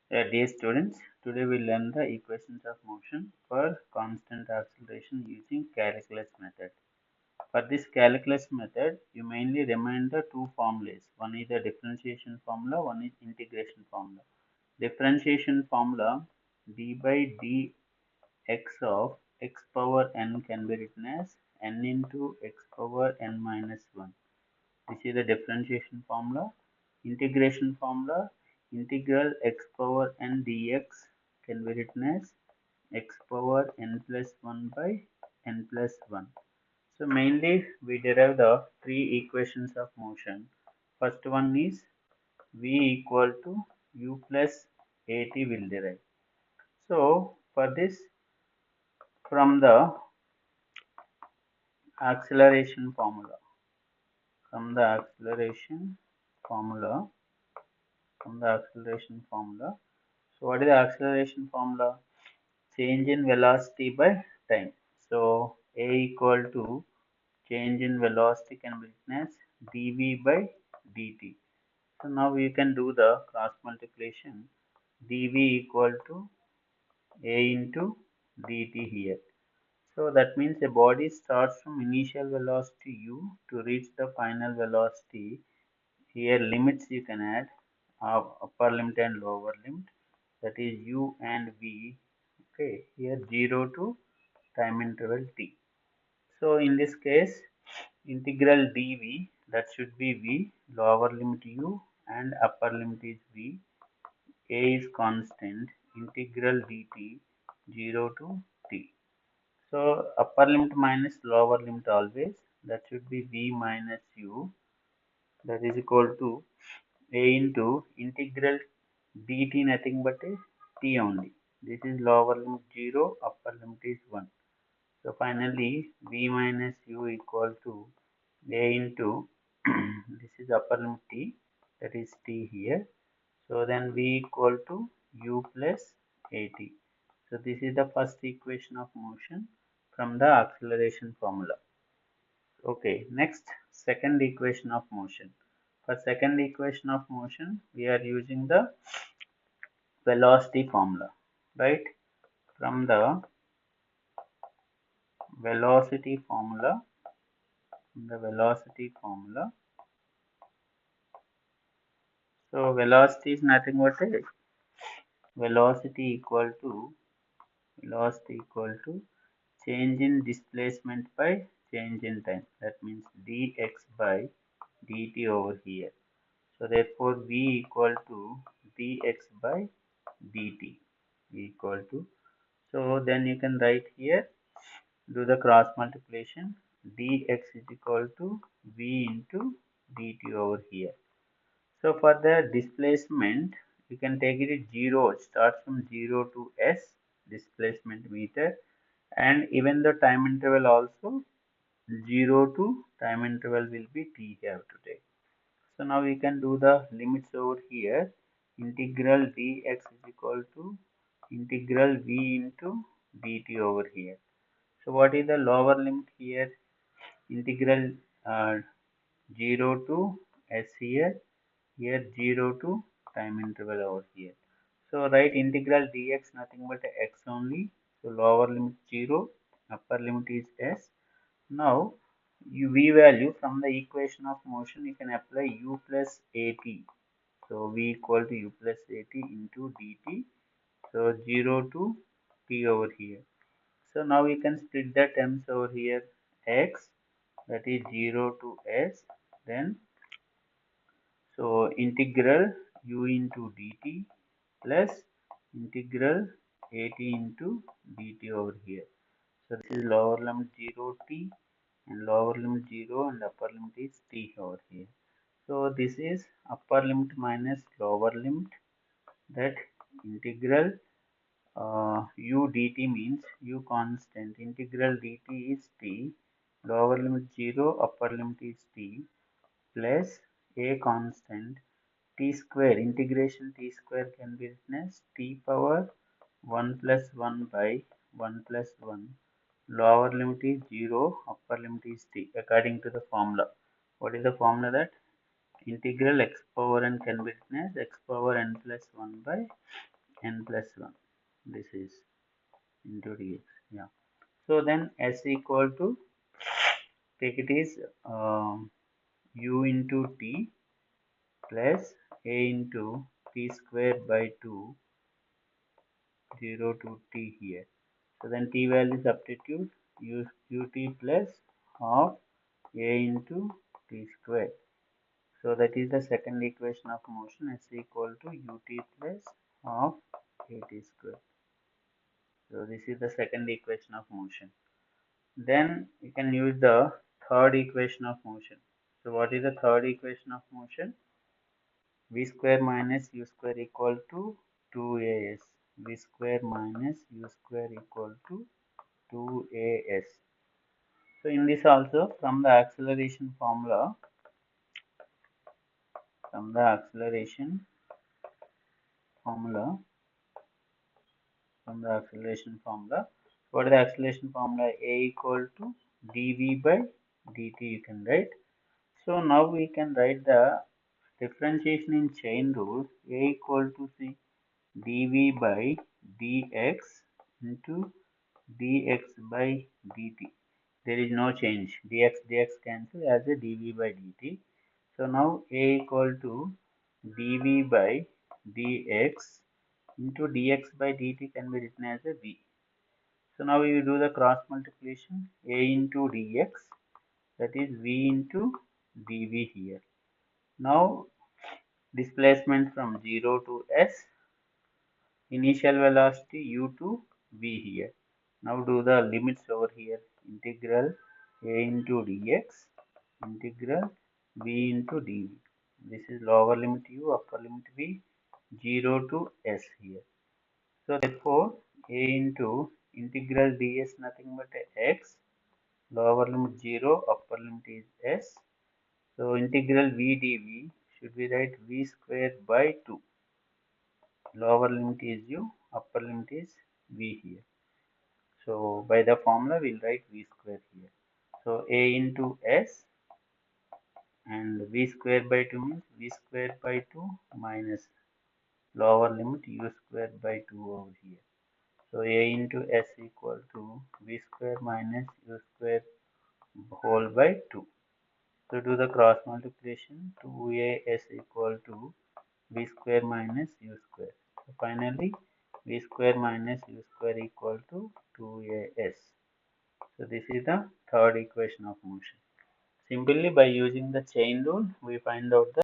Dear students, today we learn the equations of motion for constant acceleration using calculus method. For this calculus method, you mainly remember two formulas. One is the differentiation formula, one is integration formula. Differentiation formula d by dx of x power n can be written as n into x power n minus 1. This is the differentiation formula. Integration formula, integral x power n dx can be written as x power n plus 1 by n plus 1. So mainly we derive the three equations of motion. First one is v equal to u plus at will derive. So for this, from the acceleration formula, from the acceleration formula, So what is the acceleration formula? Change in velocity by time. So A equal to change in velocity can be written as dv by dt. So now we can do the cross multiplication. dv equal to A into dt here. So that means a body starts from initial velocity u to reach the final velocity. Here limits you can add upper limit and lower limit, that is u and v. Okay, here 0 to time interval t. So in this case, integral dv, that should be v, lower limit u and upper limit is v. A is constant, integral dt 0 to t. So upper limit minus lower limit always, that should be v minus u, that is equal to A into integral dt nothing but a t only. This is lower limit 0, upper limit is 1. So finally v minus u equal to A into this is upper limit t, that is t here. So then v equal to u plus at. So this is the first equation of motion from the acceleration formula. Okay, next second equation of motion. For second equation of motion, we are using the velocity formula, right? From the velocity formula, so velocity is nothing but a velocity equal to change in displacement by change in time. That means dx by dt over here. So therefore v equal to dx by dt equal to, so then you can write here, do the cross multiplication, dx is equal to v into dt over here. So for the displacement, you can take it as 0, start from 0 to s displacement meter, and even the time interval also 0 to time interval will be t have to take. So now we can do the limits over here. Integral dx is equal to integral v into dt over here. So what is the lower limit here? Integral 0 to s here, 0 to time interval over here. So write integral dx nothing but x only. So lower limit 0, upper limit is s. Now v value from the equation of motion, you can apply u plus at. So v equal to u plus at into dt. So 0 to t over here. So now we can split the terms over here. X, that is 0 to s, then so integral u into dt plus integral at into dt over here. So this is lower limit 0 t and lower limit 0 and upper limit is t over here. So this is upper limit minus lower limit, that integral u dt means u constant, integral dt is t, lower limit 0, upper limit is t, plus a constant t square, integration t square can be written as t power 1 plus 1 by 1 plus 1. Lower limit is 0, upper limit is t according to the formula. What is the formula? That integral x power n can be written as x power n plus 1 by n plus 1. This is into dx. Yeah. So then s equal to, take it is u into t plus a into t square by 2, 0 to t here. So then t value substitute, ut plus half a into t square. So that is the second equation of motion, s equal to ut plus half at square. So this is the second equation of motion. Then you can use the third equation of motion. So what is the third equation of motion? V square minus u square equal to 2as. V square minus u square equal to 2as. So in this also, from the acceleration formula, from the acceleration formula, what is the acceleration formula? A equal to dv by dt you can write. So now we can write the differentiation in chain rule. A equal to c dv by dx into dx by dt. There is no change. Dx cancel as a dv by dt. So now a equal to dv by dx into dx by dt can be written as a v. So now we will do the cross multiplication, a into dx, that is v into dv here. Now displacement from 0 to s, initial velocity u to v here. Now do the limits over here, integral a into dx, integral v into dv. This is lower limit u, upper limit v, 0 to s here. So therefore a into integral ds nothing but x, lower limit 0, upper limit is s. So integral v dv should be write v square by 2. Lower limit is u, upper limit is v here. So by the formula we'll write v square here. So a into s and v square by 2 means v square by 2 minus lower limit u square by 2 over here. So a into s equal to v square minus u square whole by 2. So do the cross multiplication, 2as equal to v square minus u square. So finally v square minus u square equal to 2as. So this is the third equation of motion. Simply by using the chain rule, we find out the